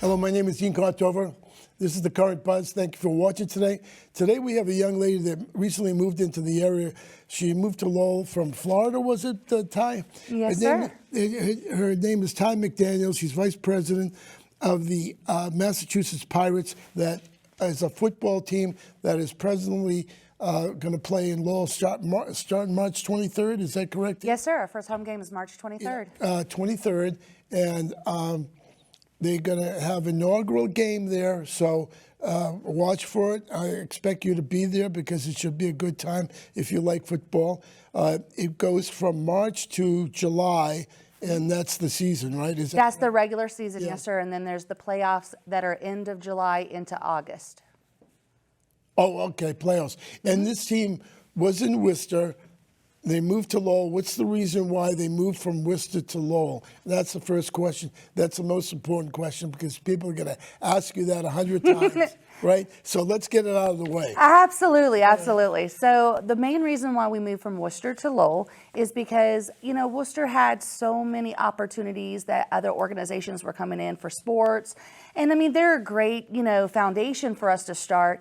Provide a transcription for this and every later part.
Hello, my name is Dean Contover. This is the Current Buzz. Thank you for watching today. Today we have a young lady that recently moved into the area. She moved to Lowell from Florida, was it, Ty? Yes, sir. Her name is Tia McDaniel. She's vice president of the Massachusetts Pirates. That is a football team that is presently going to play in Lowell starting March 23rd. Is that correct? Yes, sir. Our first home game is March 23rd. 23rd. And they're going to have an inaugural game there, so watch for it. I expect you to be there because it should be a good time if you like football. It goes from March to July, and that's the season, right? That's the regular season, Yeah. yes, sir. And then there's the playoffs that are end of July into August. Oh, okay, playoffs. And this team was in Worcester. They moved to Lowell. What's the reason why they moved from Worcester to Lowell? That's the first question. That's the most important question because people are going to ask you that 100 times, right? So let's get it out of the way. Absolutely, absolutely. So the main reason why we moved from Worcester to Lowell is because, Worcester had so many opportunities that other organizations were coming in for sports. And I mean, they're a great, foundation for us to start.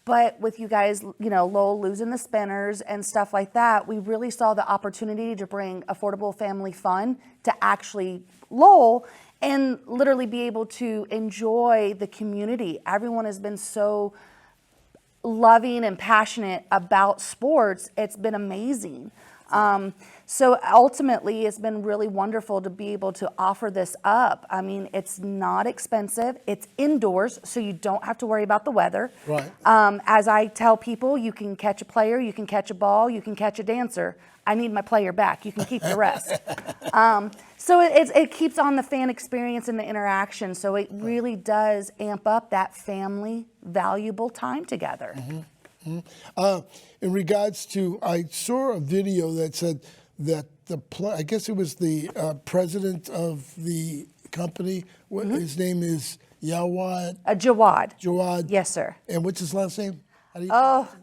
But with you guys, Lowell losing the spinners and stuff like that, we really saw the opportunity to bring affordable family fun to actually Lowell and literally be able to enjoy the community. Everyone has been so loving and passionate about sports. It's been amazing. So ultimately, it's been really wonderful to be able to offer this up. I mean, it's not expensive. It's indoors, so you don't have to worry about the weather. Right. As I tell people, you can catch a player, you can catch a ball, you can catch a dancer. I need my player back. You can keep the rest. So it keeps on the fan experience and the interaction. So it really does amp up that family, valuable time together. Mm-hmm. In regards to, I saw a video that said that I guess it was the president of the company. His name is Jawad. Jawad. Yes, sir. And what's his last name? I'm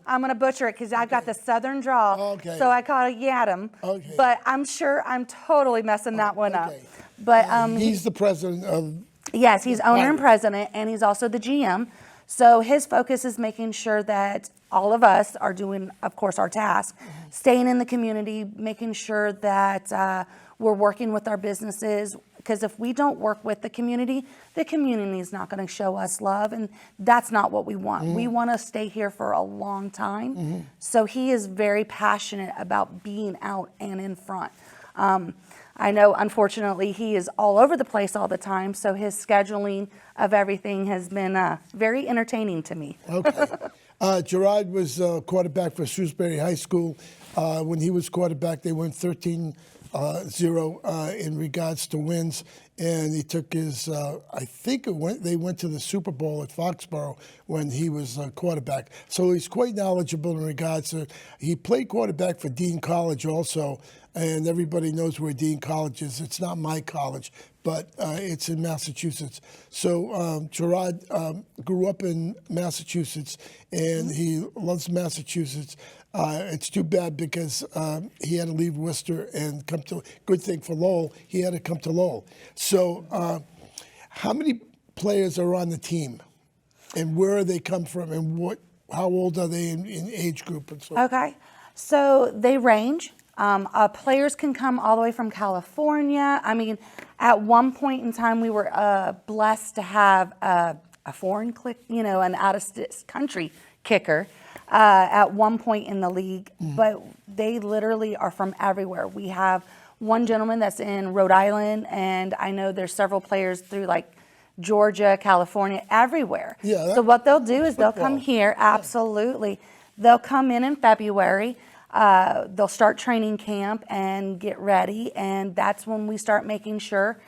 going to butcher it because I've got the southern draw. Okay. So I call it Yadam. Okay. But I'm sure I'm totally messing that one up. But he's the president of... Yes, he's owner and president, and he's also the GM. So his focus is making sure that all of us are doing, of course, our task, staying in the community, making sure that we're working with our businesses. Because if we don't work with the community is not going to show us love, and that's not what we want. We want to stay here for a long time. So he is very passionate about being out and in front. I know, unfortunately, he is all over the place all the time, so his scheduling of everything has been very entertaining to me. Okay. Gerard was quarterback for Shrewsbury High School. When he was quarterback, they went 13-0 in regards to wins, and he took his, I think they went to the Super Bowl at Foxborough when he was quarterback. So he's quite knowledgeable in regards to, he played quarterback for Dean College also, and everybody knows where Dean College is. It's not my college, but it's in Massachusetts. So Gerard grew up in Massachusetts, and he loves Massachusetts. It's too bad because he had to leave Worcester and come to, good thing for Lowell, he had to come to Lowell. So how many players are on the team, and where do they come from, and how old are they in age group and so on? Okay, so they range. Players can come all the way from California. I mean, at one point in time, we were blessed to have a foreign an out-of-country kicker at one point in the league, but they literally are from everywhere. We have one gentleman that's in Rhode Island, and I know there's several players through like Georgia, California, everywhere. Yeah, so what they'll do is they'll come here, absolutely. They'll come in February. They'll start training camp and get ready, and that's when we start making sure.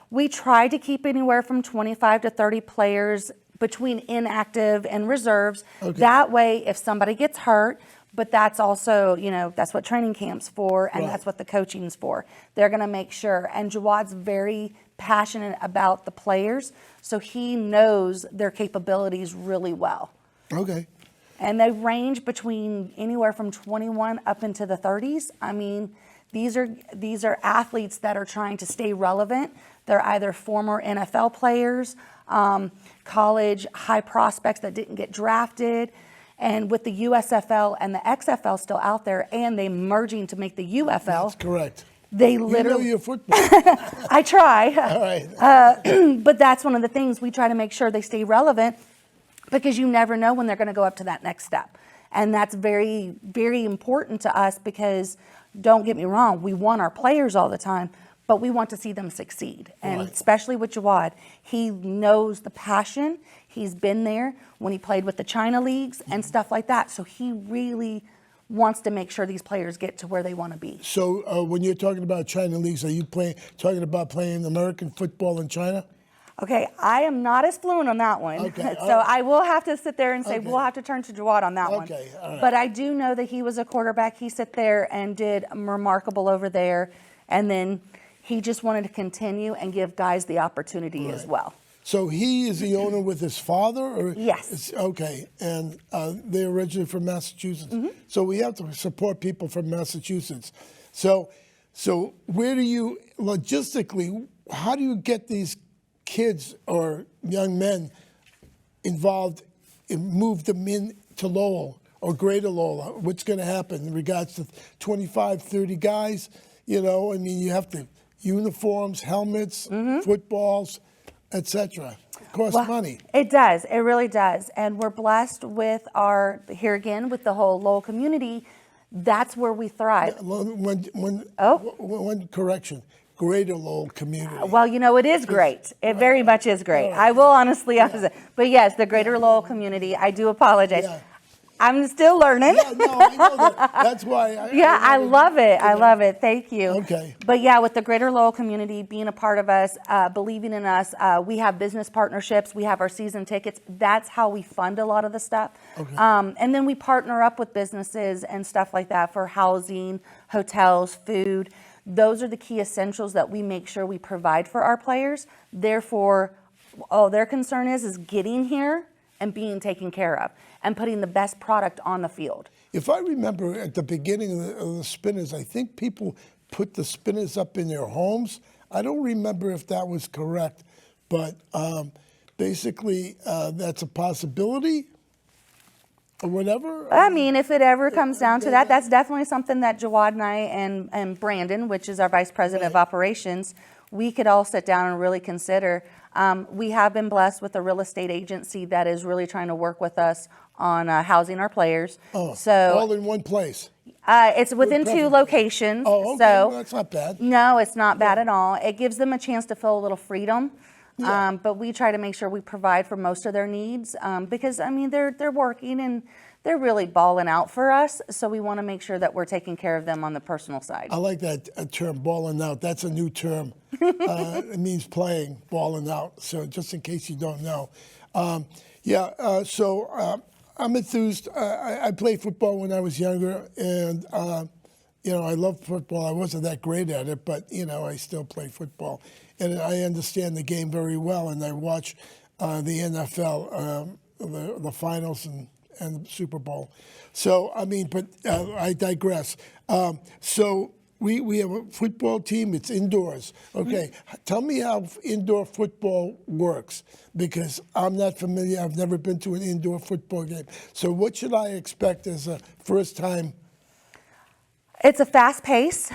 We try to keep anywhere from 25 to 30 players between inactive and reserves. Okay. That way, if somebody gets hurt, but that's also, that's what training camp's for, and that's what the coaching's for. They're going to make sure. And Jawad's very passionate about the players, so he knows their capabilities really well. Okay. And they range between anywhere from 21 up into the 30s. I mean, These are athletes that are trying to stay relevant. They're either former NFL players, college high prospects that didn't get drafted. And with the USFL and the XFL still out there, and they merging to make the UFL. That's correct. They You know literally. your football. I try. All right. But that's one of the things we try to make sure they stay relevant, because you never know when they're going to go up to that next step. And that's very, very important to us, because don't get me wrong, we want our players all the time, but we want to see them succeed. And Right. especially with Jawad, he knows the passion. He's been there when he played with the China leagues and stuff like that. So he really wants to make sure these players get to where they want to be. So when you're talking about China leagues, are you talking about playing American football in China? Okay, I am not as fluent on that one. Okay, So I will have to sit there and say, Okay. we'll have to turn to Jawad on that one. Okay, all right. But I do know that he was a quarterback. He sat there and did remarkable over there. And then he just wanted to continue and give guys the opportunity as well. So he is the owner with his father? Or Yes. Okay, and they're originally from Massachusetts. Mm-hmm. So we have to support people from Massachusetts. So where do you, logistically, how do you get these kids or young men involved and move them in to Lowell or Greater Lowell? What's going to happen in regards to 25, 30 guys? You know, I mean, you have to, uniforms, helmets, footballs, etc. It costs money. It does. It really does. And we're blessed with here again, with the whole Lowell community. That's where we thrive. One correction. Greater Lowell community. Well, you know, it is great. It very much is great. I will honestly emphasize. But yes, the Greater Lowell community, I do apologize. Yeah. I'm still learning. Yeah, no, I know that. That's why. I love it. I love it. Thank you. Okay. But yeah, with the Greater Lowell community being a part of us, believing in us, we have business partnerships. We have our season tickets. That's how we fund a lot of the stuff. Okay. And then we partner up with businesses and stuff like that for housing, hotels, food. Those are the key essentials that we make sure we provide for our players. Therefore, all their concern is getting here and being taken care of and putting the best product on the field. If I remember at the beginning of the spinners, I think people put the spinners up in their homes. I don't remember if that was correct, but basically that's a possibility or whatever. I mean, if it ever comes down to that, that's definitely something that Jawad and I and Brandon, which is our Vice President of Operations, we could all sit down and really consider. We have been blessed with a real estate agency that is really trying to work with us on housing our players. Oh, So all in one place. it's within two Perfect. locations. Oh, okay. So Well, that's not bad. no, it's not bad at all. It gives them a chance to feel a little freedom. Yeah. But we try to make sure we provide for most of their needs because, I mean, they're working and they're really balling out for us. So we want to make sure that we're taking care of them on the personal side. I like that term, balling out. That's a new term. It means playing, balling out. So just in case you don't know. So I'm enthused. I played football when I was younger, and I loved football. I wasn't that great at it, but I still play football, and I understand the game very well. And I watch the NFL, the finals and the Super Bowl. So I mean, but I digress. So we have a football team. It's indoors. Okay, tell me how indoor football works, because I'm not familiar. I've never been to an indoor football game. So what should I expect as a first time? It's a fast pace.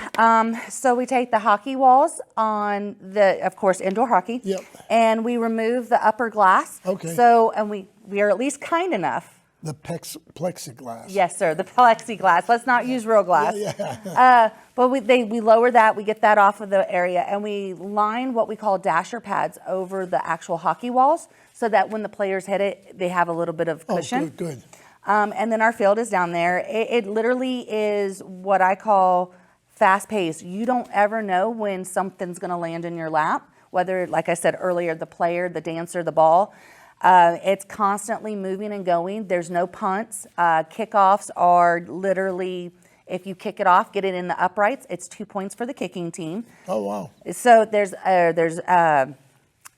So we take the hockey walls on of course, indoor hockey. Yep. And we remove the upper glass. Okay. So, and we are at least kind enough. The plexiglass. Yes, sir. The plexiglass. Let's not use real glass. Yeah. But we lower that. We get that off of the area, and we line what we call dasher pads over the actual hockey walls, so that when the players hit it, they have a little bit of cushion. Oh, good. And then our field is down there. It literally is what I call fast pace. You don't ever know when something's going to land in your lap, whether, like I said earlier, the player, the dancer, the ball. It's constantly moving and going. There's no punts. Kickoffs are literally, if you kick it off, get it in the uprights, it's 2 points for the kicking team. Oh, wow. So there's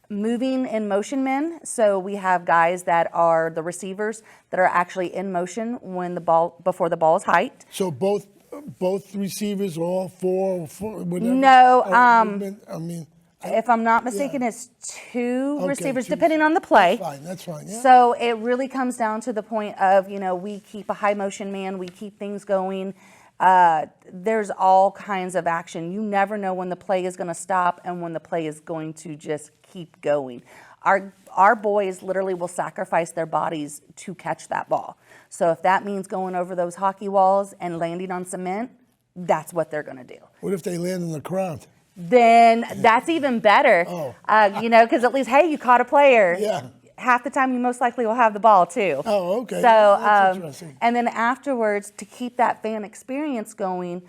moving in motion men. So we have guys that are the receivers that are actually in motion when before the ball is hiked. So both both receivers, all four, whatever? No, Movement? I mean, if I'm not mistaken, it's two Okay, receivers, two depending on the play. that's fine, yeah. So it really comes down to the point of, we keep a high motion man, we keep things going. There's all kinds of action. You never know when the play is going to stop and when the play is going to just keep going. Our boys literally will sacrifice their bodies to catch that ball. So if that means going over those hockey walls and landing on cement, that's what they're going to do. What if they land in the crowd? Then that's even better. Oh. Because at least, hey, you caught a player. Yeah. Half the time, you most likely will have the ball too. Oh, okay. So, That's interesting. and then afterwards, to keep that fan experience going,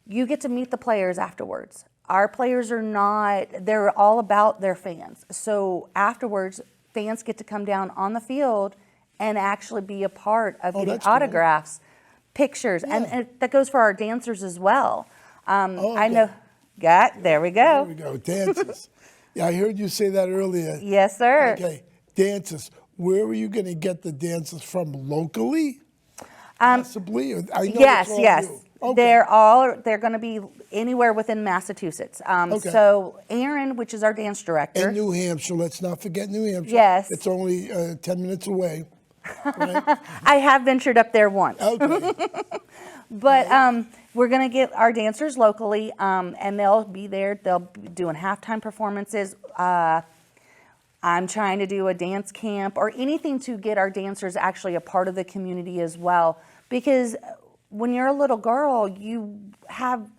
you get to meet the players afterwards. Our players are not, they're all about their fans. So afterwards, fans get to come down on the field and actually be a part of getting that's cool. autographs, pictures, and that goes for our dancers as well. I know, there we There go. we go, dances. Yeah, I heard you say that earlier. Yes, sir. Okay, dances. Where are you going to get the dancers from? Locally? Possibly? I know Yes, it's all yes. you. Okay. They're going to be anywhere within Massachusetts. Okay. So Aaron, which is our dance director. In New Hampshire, let's not forget New Hampshire. Yes. It's only 10 minutes away. Right? I have ventured up there once. Okay. But we're going to get our dancers locally, and they'll be there. They'll be doing halftime performances. I'm trying to do a dance camp or anything to get our dancers actually a part of the community as well. Because when you're a little girl, you have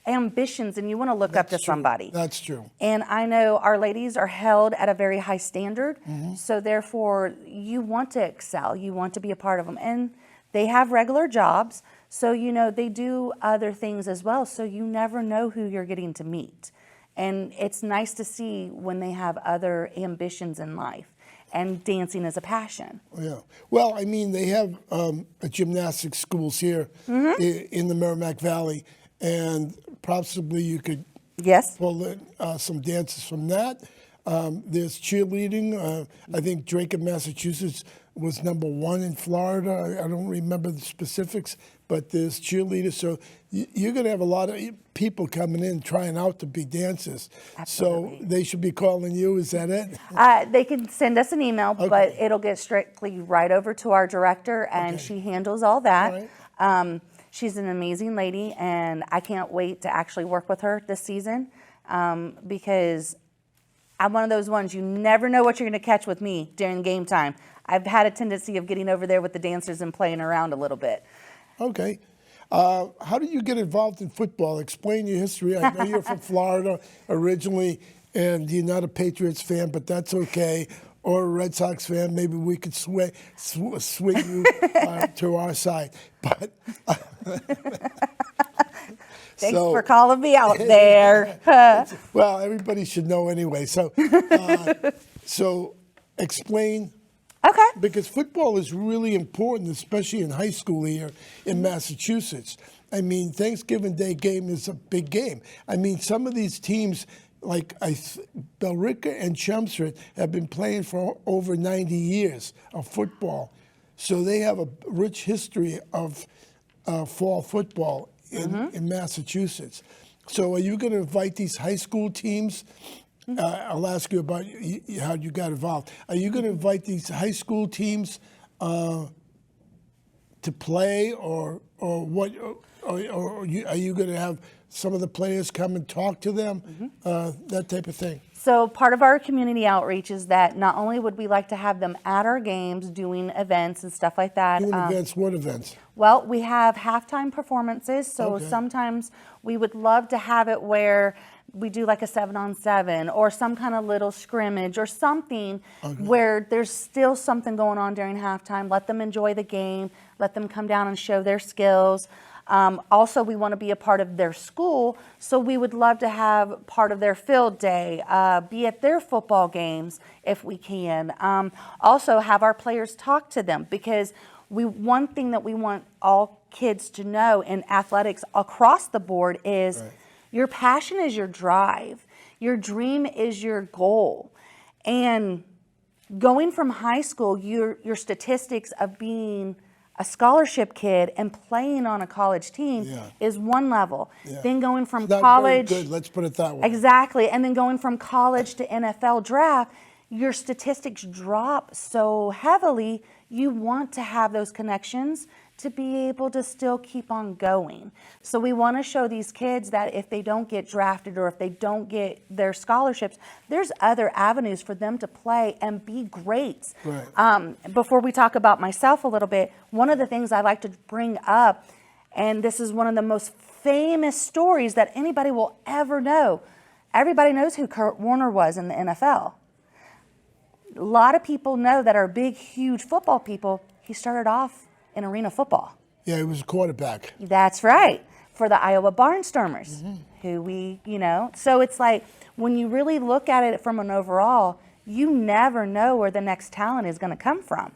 ambitions and you want to look up to somebody. That's true. And I know our ladies are held at a very high standard. So therefore, you want to excel. You want to be a part of them. And they have regular jobs. So, they do other things as well. So you never know who you're getting to meet. And it's nice to see when they have other ambitions in life. And dancing is a passion. Yeah. Well, I mean, they have a gymnastics schools here in the Merrimack Valley, and possibly you could pull in some dances from that. There's cheerleading. I think Drake of Massachusetts was #1 in Florida. I don't remember the specifics, but there's cheerleaders. So you're going to have a lot of people coming in trying out to be dancers. Absolutely. So they should be calling you. Is that it? They can send us an email, but it'll get strictly right over to our director, and she handles all that. All right. She's an amazing lady, and I can't wait to actually work with her this season because I'm one of those ones, you never know what you're going to catch with me during game time. I've had a tendency of getting over there with the dancers and playing around a little bit. Okay. How did you get involved in football? Explain your history. I know you're from Florida originally, and you're not a Patriots fan, but that's okay. Or a Red Sox fan. Maybe we could swing you to our side. But Thanks for calling me out there. Well, everybody should know anyway. So, so explain. Okay. Because football is really important, especially in high school here in Massachusetts. I mean, Thanksgiving Day game is a big game. I mean, some of these teams, like Billerica and Chelmsford, have been playing for over 90 years of football. So they have a rich history of fall football in Massachusetts. So are you going to invite these high school teams? I'll ask you about how you got involved. Are you going to invite these high school teams to play, or what? Or are you going to have some of the players come and talk to them, that type of thing? So part of our community outreach is that not only would we like to have them at our games doing events and stuff like that. Doing events? What events? Well, we have halftime performances. So sometimes we would love to have it where we do like a 7-on-7 or some kind of little scrimmage or something where there's still something going on during halftime. Let them enjoy the game. Let them come down and show their skills. Also, we want to be a part of their school, so we would love to have part of their field day, be at their football games if we can. Also, have our players talk to them, because one thing that we want all kids to know in athletics across the board is your passion is your drive. Your dream is your goal. And going from high school, your statistics of being a scholarship kid and playing on a college team Yeah. is one level. Yeah. Then going from Not college, very good. Let's put it that way. exactly, and then going from college to NFL draft, your statistics drop so heavily. You want to have those connections to be able to still keep on going. So we want to show these kids that if they don't get drafted or if they don't get their scholarships, there's other avenues for them to play and be great. Right. Before we talk about myself a little bit, one of the things I like to bring up, and this is one of the most famous stories that anybody will ever know. Everybody knows who Kurt Warner was in the NFL. A lot of people know that are big, huge football people. He started off in arena football. Yeah, he was a quarterback. That's right, for the Iowa Barnstormers, who so it's like when you really look at it from an overall, you never know where the next talent is going to come from.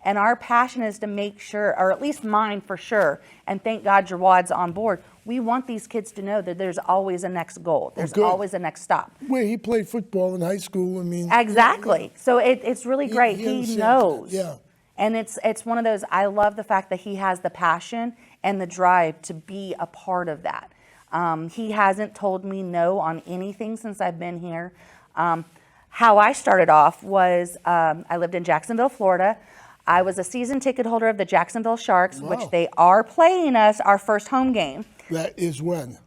And our passion is to make sure, or at least mine for sure, and thank God Jawad's on board, we want these kids to know that there's always a next goal. There's always a next stop. Where he played football in high school, I mean. Exactly. So it's really great. He understands knows. that, yeah. And it's one of those, I love the fact that he has the passion and the drive to be a part of that. He hasn't told me no on anything since I've been here. How I started off was I lived in Jacksonville, Florida. I was a season ticket holder of the Jacksonville Sharks, Wow. which they are playing us our first home game, That is when?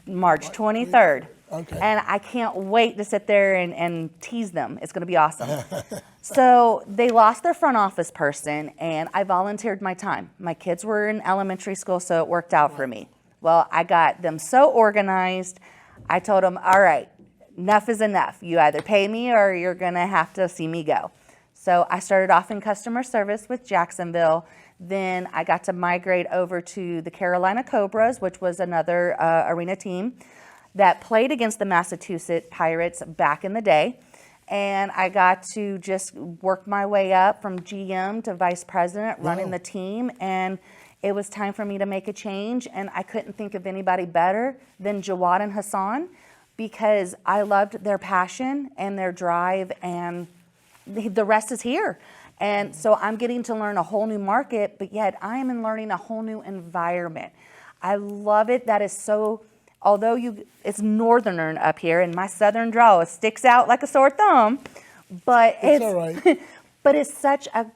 March 23rd. Okay. And I can't wait to sit there and tease them. It's going to be awesome. So they lost their front office person, and I volunteered my time. My kids were in elementary school, so it worked out for me. Well, I got them so organized. I told them, all right, enough is enough. You either pay me or you're going to have to see me go. So I started off in customer service with Jacksonville. Then I got to migrate over to the Carolina Cobras, which was another arena team that played against the Massachusetts Pirates back in the day. And I got to just work my way up from GM to vice president, running the team. And it was time for me to make a change. And I couldn't think of anybody better than Jawad and Hassan, because I loved their passion and their drive, and the rest is here. And so I'm getting to learn a whole new market, but yet I am learning a whole new environment. I love it. That is so, although it's northern up here, and my southern drawl sticks out like a sore thumb, but It's all right. but it's such a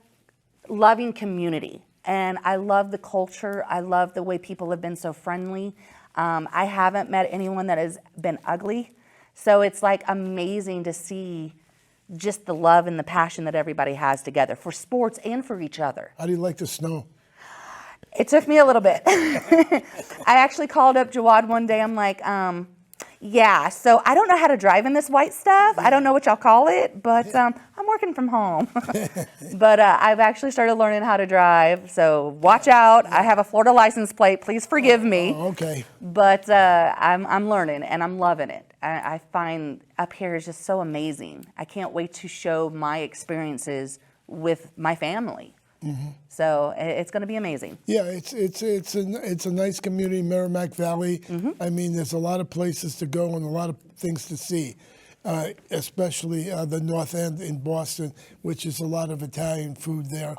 loving community. And I love the culture. I love the way people have been so friendly. I haven't met anyone that has been ugly. So it's like amazing to see just the love and the passion that everybody has together for sports and for each other. How do you like the snow? It took me a little bit. I actually called up Jawad one day. I'm like, yeah, so I don't know how to drive in this white stuff. I don't know what y'all call it, but I'm working from home. But I've actually started learning how to drive, so watch out. I have a Florida license plate. Please forgive me. Oh, okay. But I'm learning, and I'm loving it. I find up here is just so amazing. I can't wait to show my experiences with my family. So it's going to be amazing. Yeah, it's a nice community, Merrimack Valley. I mean, there's a lot of places to go and a lot of things to see, especially the North End in Boston, which is a lot of Italian food there.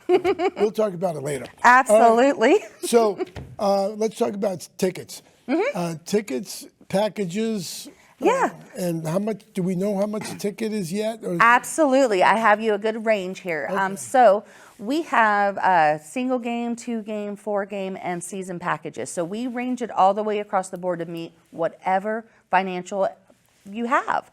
We'll talk about it later. Absolutely. So let's talk about tickets. Tickets, packages. Yeah. And how much, do we know how much a ticket is yet? Or Absolutely. I have you a good range here. So we have a single game, 2 game, 4 game, and season packages. So we range it all the way across the board to meet whatever financial you have.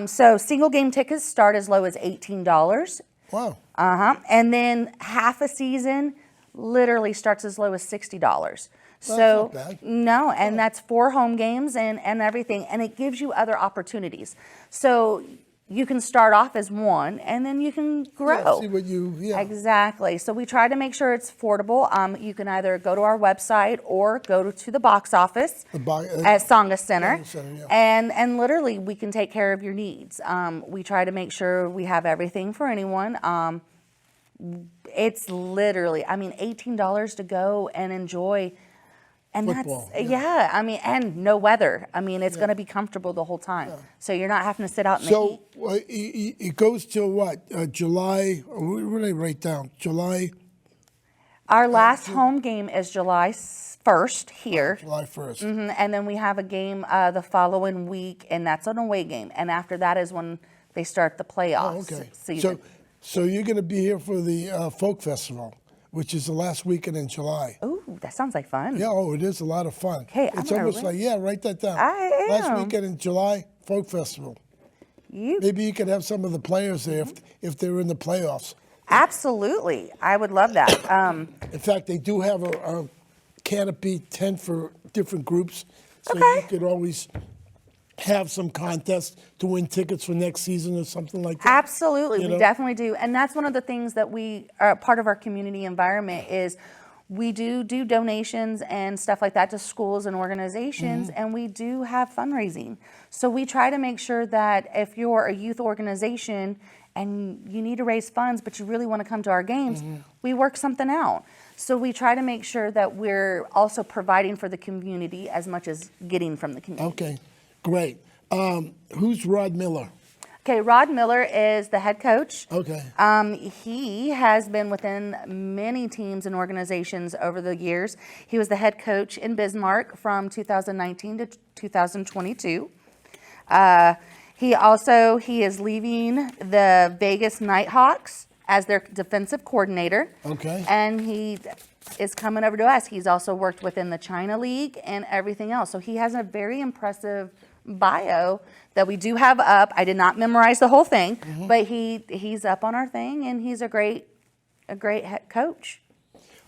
So single game tickets start as low as $18. Wow. And then half a season literally starts as low as $60. Well, So that's not bad. no, and that's 4 home games and everything, and it gives you other opportunities. So you can start off as one, and then you can grow. Yeah, see what you, Exactly. So we try to make sure it's affordable. You can either go to our website or go to the box office at Songa Center, and literally we can take care of your needs. We try to make sure we have everything for anyone. It's literally, I mean, $18 to go and enjoy And football. that's, yeah, I mean, and no weather. I mean, it's going to be comfortable the whole time. So you're not having to sit out in the heat. So it goes till what? July, what did I write down? July? Our last home game is July 1st here. July 1st. And then we have a game the following week, and that's an away game. And after that is when they start the playoffs season. So you're going to be here for the Folk Festival, which is the last weekend in July. Ooh, that sounds like fun. Yeah, it is a lot of fun. Hey, it's almost like, write that down. I am. Last weekend in July, Folk Festival. Maybe you could have some of the players there if they're in the playoffs. Absolutely. I would love that. In fact, they do have a canopy tent for different groups. So you could always have some contest to win tickets for next season or something like that. Absolutely, we definitely do. And that's one of the things that we are part of our community environment is we do donations and stuff like that to schools and organizations, and we do have fundraising. So we try to make sure that if you're a youth organization and you need to raise funds, but you really want to come to our games, we work something out. So we try to make sure that we're also providing for the community as much as getting from the community. Okay, great. Who's Rod Miller? Okay, Rod Miller is the head coach. Okay. He has been within many teams and organizations over the years. He was the head coach in Bismarck from 2019 to 2022. He is leaving the Vegas Nighthawks as their defensive coordinator. Okay. And he is coming over to us. He's also worked within the China League and everything else. So he has a very impressive bio that we do have up. I did not memorize the whole thing, but he's up on our thing, and he's a great head coach.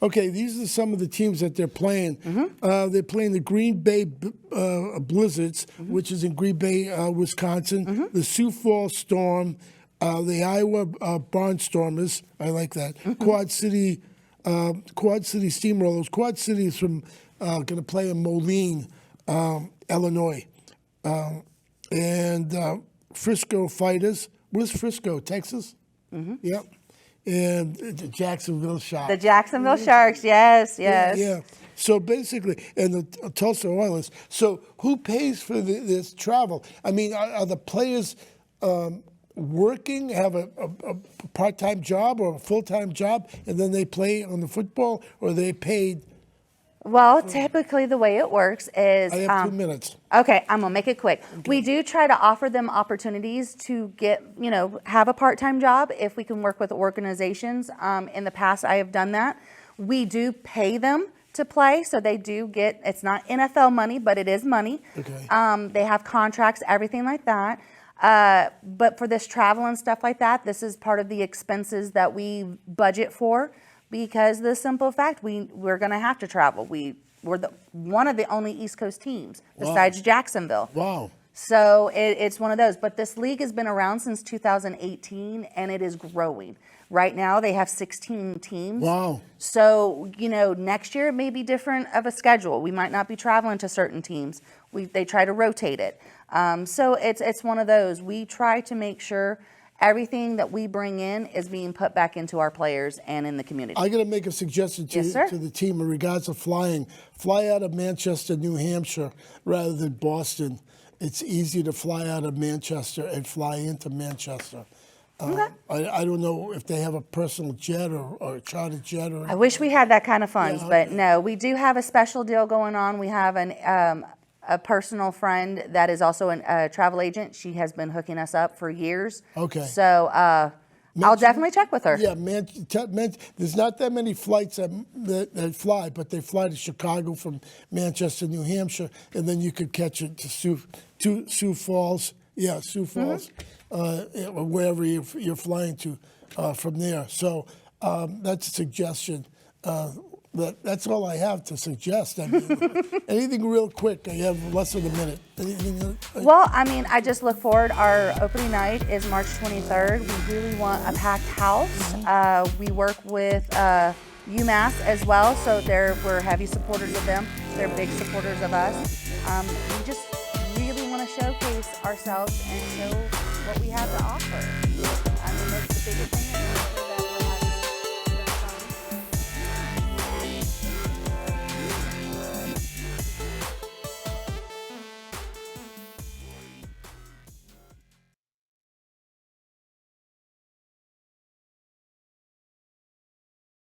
Okay, these are some of the teams that they're playing. They're playing the Green Bay Blizzards, which is in Green Bay, Wisconsin, the Sioux Falls Storm, the Iowa Barnstormers, I like that, Quad City Steamrollers. Quad City is from going to play in Moline, Illinois. And Frisco Fighters. Where's Frisco, Texas? Yep. And the Jacksonville Sharks. The Jacksonville Sharks, yes. Yeah. So basically, and the Tulsa Oilers. So who pays for this travel? I mean, are the players working, have a part-time job or a full-time job, and then they play on the football, or are they paid? Well, typically the way it works is... I have 2 minutes. Okay, I'm gonna make it quick. Okay. We do try to offer them opportunities to get, have a part-time job if we can work with organizations. In the past, I have done that. We do pay them to play, so they do get, it's not NFL money, but it is money. Okay. They have contracts, everything like that. But for this travel and stuff like that, this is part of the expenses that we budget for. Because the simple fact, we're going to have to travel. We're one of the only East Coast teams besides Jacksonville. Wow. So it's one of those. But this league has been around since 2018, and it is growing. Right now, they have 16 teams. Wow. So, next year it may be different of a schedule. We might not be traveling to certain teams. They try to rotate it. So it's one of those. We try to make sure everything that we bring in is being put back into our players and in the community. I'm going to make a suggestion to the team in regards to flying. Fly out of Manchester, New Hampshire, rather than Boston. It's easy to fly out of Manchester and fly into Manchester. Okay. I don't know if they have a personal jet or a charter jet. I wish we had that kind of funds, but no. We do have a special deal going on. We have a personal friend that is also a travel agent. She has been hooking us up for years. Okay. So I'll definitely check with her. Yeah, there's not that many flights that fly, but they fly to Chicago from Manchester, New Hampshire, and then you could catch it to Sioux Falls. Yeah, Sioux Falls, or wherever you're flying to from there. So that's a suggestion. That's all I have to suggest. I mean, anything real quick. I have less than a minute. Anything? Well, I mean, I just look forward. Our opening night is March 23rd. We really want a packed house. We work with UMass as well, so we're heavy supporters of them. They're big supporters of us. We just really want to showcase ourselves and show what we have to offer. I mean, that's the biggest thing.